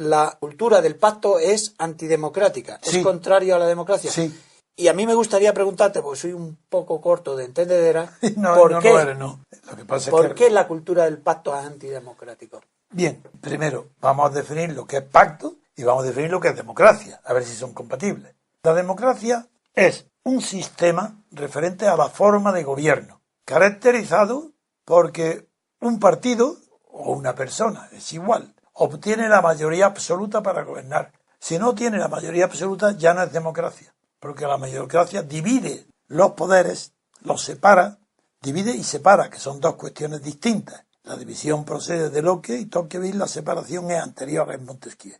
la cultura del pacto es antidemocrática, sí, es contrario a la democracia. Sí. Y a mí me gustaría preguntarte, porque soy un poco corto de entendedera, no, ¿por no qué? lo eres, no. Lo que pasa ¿Por es que... qué la cultura del pacto es antidemocrático? Bien, primero vamos a definir lo que es pacto y vamos a definir lo que es democracia, a ver si son compatibles. La democracia es un sistema referente a la forma de gobierno, caracterizado porque un partido o una persona, es igual, obtiene la mayoría absoluta para gobernar. Si no tiene la mayoría absoluta, ya no es democracia, porque la democracia divide los poderes, los separa, divide y separa, que son dos cuestiones distintas. La división procede de Locke y Tocqueville, la separación es anterior en Montesquieu.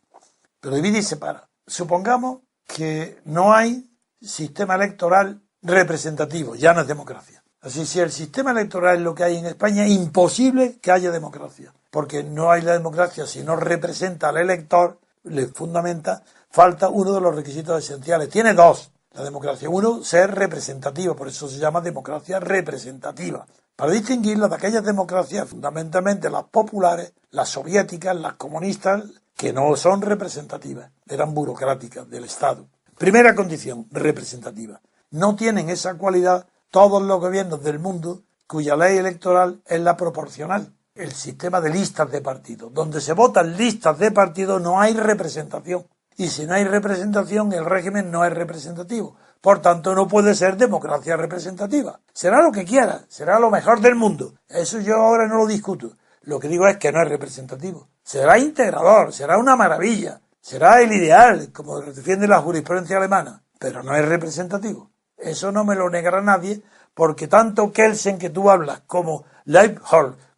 Pero divide y separa. Supongamos que no hay sistema electoral representativo, ya no es democracia. Así, si el sistema electoral es lo que hay en España, es imposible que haya democracia, porque no hay la democracia si no representa al elector, le fundamenta, falta uno de los requisitos esenciales. Tiene dos, la democracia. Uno, ser representativa, por eso se llama democracia representativa. Para distinguirla de aquellas democracias, fundamentalmente las populares, las soviéticas, las comunistas, que no son representativas, eran burocráticas del Estado. Primera condición, representativa. No tienen esa cualidad todos los gobiernos del mundo cuya ley electoral es la proporcional, el sistema de listas de partidos. Donde se votan listas de partidos no hay representación. Y si no hay representación, el régimen no es representativo. Por tanto, no puede ser democracia representativa. Será lo que quiera, será lo mejor del mundo. Eso yo ahora no lo discuto. Lo que digo es que no es representativo. Será integrador, será una maravilla, será el ideal, como defiende la jurisprudencia alemana, pero no es representativo. Eso no me lo negará nadie, porque tanto Kelsen que tú hablas, como Leibniz,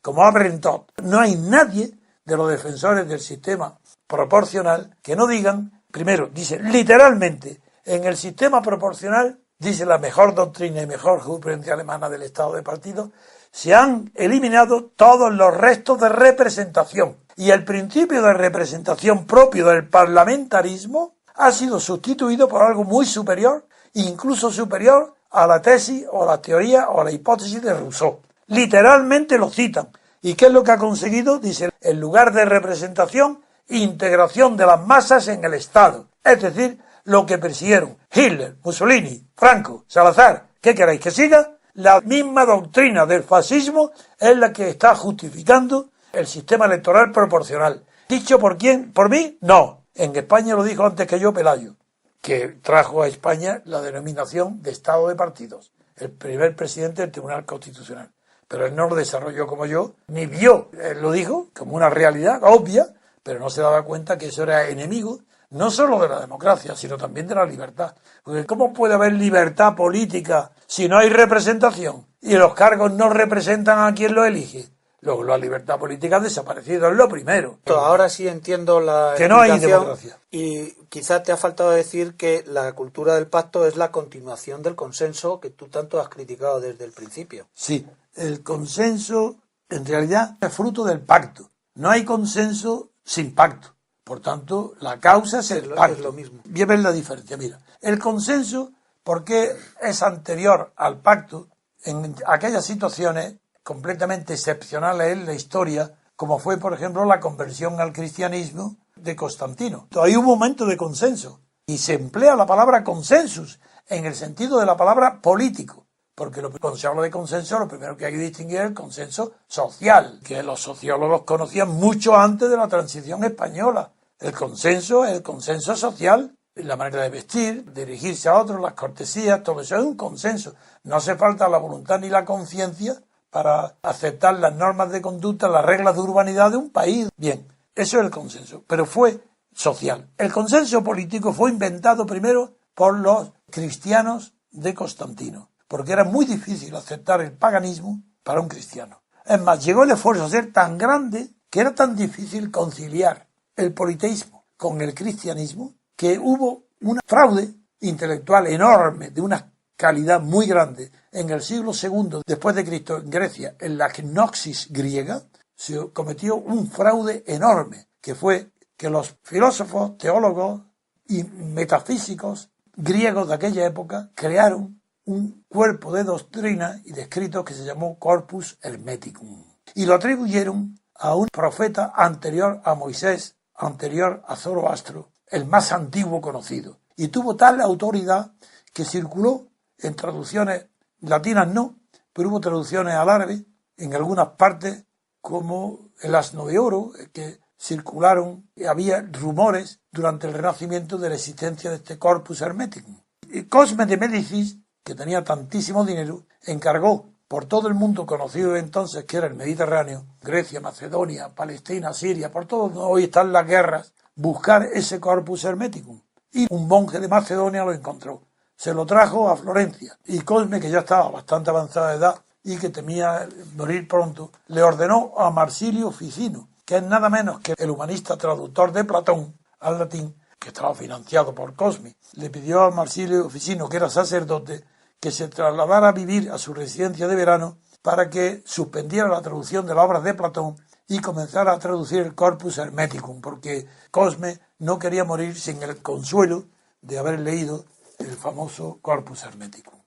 como Abrentot, no hay nadie de los defensores del sistema proporcional que no digan, primero, dice literalmente, en el sistema proporcional, dice la mejor doctrina y mejor jurisprudencia alemana del Estado de partido, se han eliminado todos los restos de representación y el principio de representación propio del parlamentarismo ha sido sustituido por algo muy superior, incluso superior a la tesis o la teoría o la hipótesis de Rousseau. Literalmente lo citan. ¿Y qué es lo que ha conseguido? Dice, en lugar de representación, integración de las masas en el Estado. Es decir, lo que persiguieron Hitler, Mussolini, Franco, Salazar. ¿Qué queréis que siga? La misma doctrina del fascismo es la que está justificando el sistema electoral proporcional. ¿Dicho por quién? ¿Por mí? No. En España lo dijo antes que yo Pelayo, que trajo a España la denominación de Estado de partidos, el primer presidente del Tribunal Constitucional. Pero él no lo desarrolló como yo, ni vio. Él lo dijo como una realidad obvia, pero no se daba cuenta que eso era enemigo no solo de la democracia, sino también de la libertad. Porque ¿cómo puede haber libertad política si no hay representación? Y los cargos no representan a quien los elige. Luego la libertad política ha desaparecido, es lo primero. Ahora sí entiendo la que no hay democracia. Y quizás te ha faltado decir que la cultura del pacto es la continuación del consenso que tú tanto has criticado desde el principio. Sí, el consenso en realidad es fruto del pacto. No hay consenso sin pacto. Por tanto, la causa es el pacto. Es lo mismo. Bien ves la diferencia. Mira, el consenso, porque es anterior al pacto en aquellas situaciones completamente excepcionales en la historia, como fue, por ejemplo, la conversión al cristianismo de Constantino. Hay un momento de consenso y se emplea la palabra consensus en el sentido de la palabra político, porque cuando se habla de consenso, lo primero que hay que distinguir es el consenso social, que los sociólogos conocían mucho antes de la transición española. El consenso es el consenso social, la manera de vestir, dirigirse a otros, las cortesías, todo eso es un consenso. No hace falta la voluntad ni la conciencia para aceptar las normas de conducta, las reglas de urbanidad de un país. Bien, eso es el consenso, pero fue social. El consenso político fue inventado primero por los cristianos de Constantino, porque era muy difícil aceptar el paganismo para un cristiano. Es más, llegó el esfuerzo a ser tan grande que era tan difícil conciliar el politeísmo con el cristianismo que hubo un fraude intelectual enorme de una calidad muy grande en el siglo II después de Cristo en Grecia, en la gnosis griega, se cometió un fraude enorme, que fue que los filósofos, teólogos y metafísicos griegos de aquella época crearon un cuerpo de doctrina y de escritos que se llamó Corpus Hermeticum y lo atribuyeron a un profeta anterior a Moisés, anterior a Zoroastro, el más antiguo conocido. Y tuvo tal autoridad que circuló en traducciones latinas no, pero hubo traducciones al árabe en algunas partes, como el Asno de Oro, que circularon, y había rumores durante el Renacimiento de la existencia de este corpus hermeticum. Y Cosme de Médicis, que tenía tantísimo dinero, encargó por todo el mundo conocido entonces, que era el Mediterráneo, Grecia, Macedonia, Palestina, Siria, por todo donde hoy están las guerras, buscar ese corpus hermeticum. Y un monje de Macedonia lo encontró. Se lo trajo a Florencia. Y Cosme, que ya estaba bastante avanzada de edad y que temía morir pronto, le ordenó a Marsilio Ficino, que es nada menos que el humanista traductor de Platón al latín, que estaba financiado por Cosme. Le pidió a Marsilio Ficino, que era sacerdote, que se trasladara a vivir a su residencia de verano para que suspendiera la traducción de las obras de Platón y comenzara a traducir el Corpus Hermeticum, porque Cosme no quería morir sin el consuelo de haber leído el famoso Corpus Hermeticum.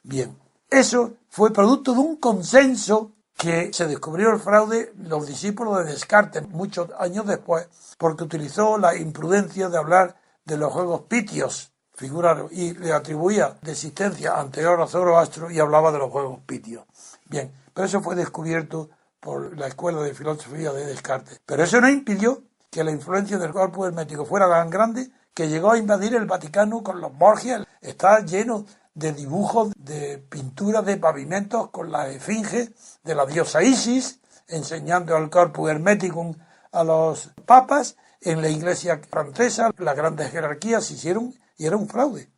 Bien, eso fue producto de un consenso que se descubrió el fraude los discípulos de Descartes muchos años después, porque utilizó la imprudencia de hablar de los juegos pitios, figuraron, y le atribuía de existencia anterior a Zoroastro y hablaba de los juegos pitios. Bien, pero eso fue descubierto por la Escuela de Filosofía de Descartes. Pero eso no impidió que la influencia del corpus hermético fuera tan grande que llegó a invadir el Vaticano con los Borgias. Está lleno de dibujos, de pinturas de pavimentos con la esfinge de la diosa Isis, enseñando el corpus hermeticum a los papas. En la iglesia francesa las grandes jerarquías se hicieron y era un fraude.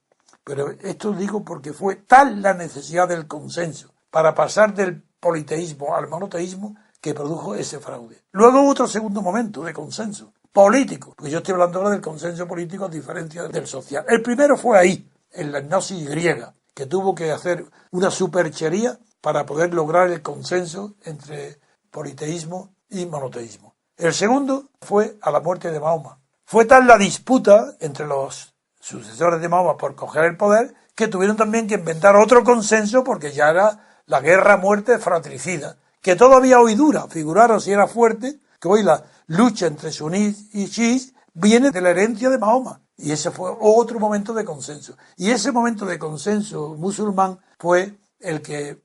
Pero esto digo porque fue tal la necesidad del consenso para pasar del politeísmo al monoteísmo que produjo ese fraude. Luego hubo otro segundo momento de consenso político, porque yo estoy hablando ahora del consenso político a diferencia del social. El primero fue ahí, en la gnosis griega, que tuvo que hacer una superchería para poder lograr el consenso entre politeísmo y monoteísmo. El segundo fue a la muerte de Mahoma. Fue tal la disputa entre los sucesores de Mahoma por coger el poder que tuvieron también que inventar otro consenso porque ya era la guerra a muerte fratricida, que todavía hoy dura. Figuraros si era fuerte, que hoy la lucha entre suníes y chiíes viene de la herencia de Mahoma. Y ese fue otro momento de consenso. Y ese momento de consenso musulmán fue el que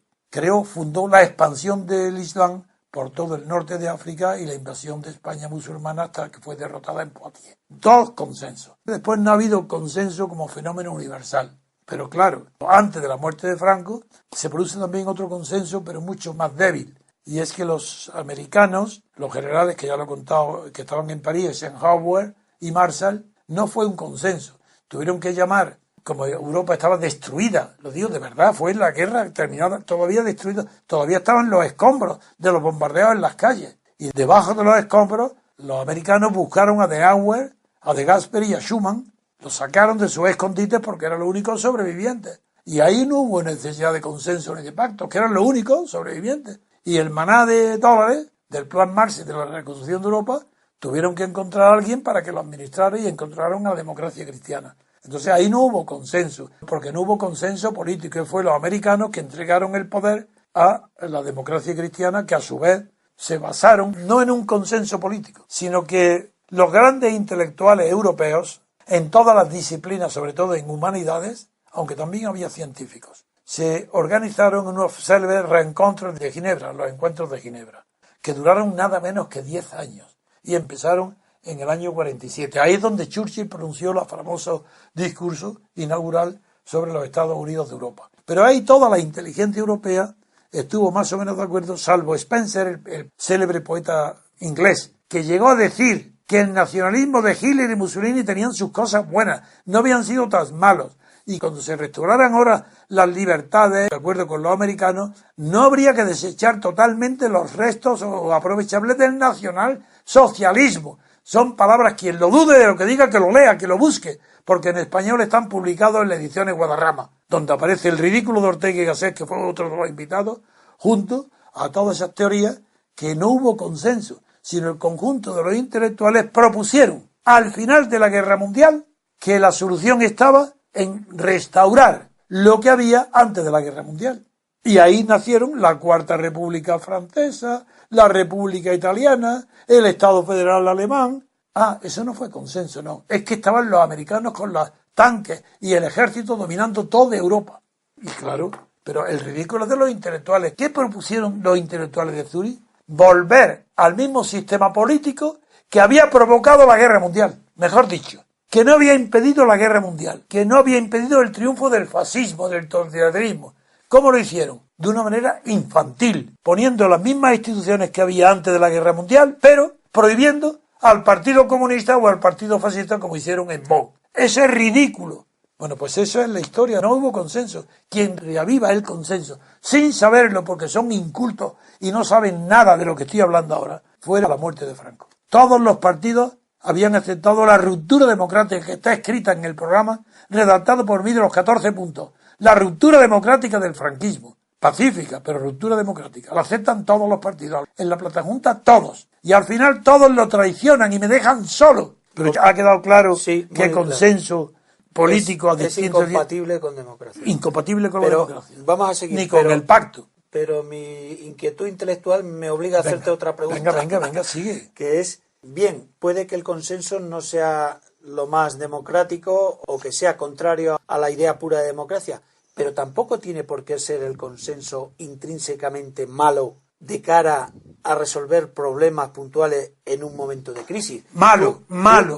fundó la expansión del Islam por todo el norte de África y la invasión de España musulmana hasta que fue derrotada en Poitiers. Dos consensos. Después no ha habido consenso como fenómeno universal. Pero claro, antes de la muerte de Franco se produce también otro consenso, pero mucho más débil. Y es que los americanos, los generales que ya lo he contado, que estaban en París, Eisenhower y Marshall, no fue un consenso. Tuvieron que llamar, como Europa estaba destruida, lo digo de verdad, fue la guerra terminada, todavía destruida, todavía estaban los escombros de los bombardeos en las calles. Y debajo de los escombros, los americanos buscaron a De Gaulle, a De Gasperi y a Schuman, los sacaron de sus escondites porque eran los únicos sobrevivientes. Y ahí no hubo necesidad de consenso ni de pacto, que eran los únicos sobrevivientes. Y el maná de dólares del Plan Marshall de la reconstrucción de Europa tuvieron que encontrar a alguien para que lo administrara y encontraron a la democracia cristiana. Entonces ahí no hubo consenso, porque no hubo consenso político, y fue los americanos que entregaron el poder a la democracia cristiana, que a su vez se basaron no en un consenso político, sino que los grandes intelectuales europeos, en todas las disciplinas, sobre todo en humanidades, aunque también había científicos, se organizaron en unos célebres reencuentros de Ginebra, los encuentros de Ginebra, que duraron nada menos que 10 años y empezaron en el año 47. Ahí es donde Churchill pronunció el famoso discurso inaugural sobre los Estados Unidos de Europa. Pero ahí toda la inteligencia europea estuvo más o menos de acuerdo, salvo Spencer, el célebre poeta inglés, que llegó a decir que el nacionalismo de Hitler y Mussolini tenían sus cosas buenas, no habían sido tan malos. Y cuando se restauraran ahora las libertades, de acuerdo con los americanos, no habría que desechar totalmente los restos o aprovechables del nacionalsocialismo. Son palabras, quien lo dude de lo que diga, que lo lea, que lo busque, porque en español están publicados en la edición de Guadarrama, donde aparece el ridículo de Ortega y Gasset, que fue otro de los invitados, junto a todas esas teorías que no hubo consenso, sino el conjunto de los intelectuales propusieron al final de la Guerra Mundial que la solución estaba en restaurar lo que había antes de la Guerra Mundial. Y ahí nacieron la Cuarta República Francesa, la República Italiana, el Estado Federal Alemán, Ah, eso no fue consenso, no. Es que estaban los americanos con los tanques y el ejército dominando toda Europa. Y claro, pero el ridículo de los intelectuales. ¿Qué propusieron los intelectuales de Zúrich? Volver al mismo sistema político que había provocado la guerra mundial. Mejor dicho, que no había impedido la guerra mundial, que no había impedido el triunfo del fascismo, del totalitarismo. ¿Cómo lo hicieron? De una manera infantil, poniendo las mismas instituciones que había antes de la guerra mundial, pero prohibiendo al Partido Comunista o al Partido Fascista como hicieron en Bonn. Eso es ridículo. Bueno, pues eso es la historia, no hubo consenso. Quien reaviva el consenso, sin saberlo porque son incultos y no saben nada de lo que estoy hablando ahora, fue la muerte de Franco. Todos los partidos habían aceptado la ruptura democrática que está escrita en el programa, redactado por mí de los 14 puntos. La ruptura democrática del franquismo. Pacífica, pero ruptura democrática. La aceptan todos los partidos. En la Platajunta, todos. Y al final todos lo traicionan y me dejan solo. Pero ya ha quedado claro que consenso político es incompatible con democracia. Incompatible con la democracia. Vamos a seguir. Ni con el pacto. Pero mi inquietud intelectual me obliga a hacerte otra pregunta. Venga, sigue. Que es, bien, puede que el consenso no sea lo más democrático o que sea contrario a la idea pura de democracia, pero tampoco tiene por qué ser el consenso intrínsecamente malo de cara a resolver problemas puntuales en un momento de crisis.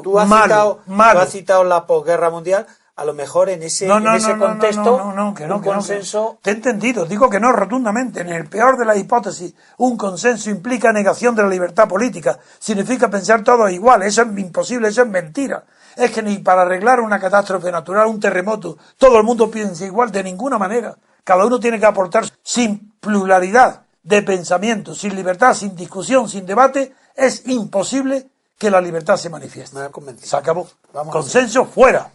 Tú has citado la posguerra mundial. A lo mejor en ese contexto un consenso... Te he entendido, digo que no rotundamente. En el peor de las hipótesis, un consenso implica negación de la libertad política. Significa pensar todos igual. Eso es imposible, eso es mentira. Es que ni para arreglar una catástrofe natural, un terremoto, todo el mundo piensa igual de ninguna manera. Cada uno tiene que aportar sin pluralidad de pensamiento, sin libertad, sin discusión, sin debate. Es imposible que la libertad se manifieste. Me ha convencido. Se acabó. Consenso fuera.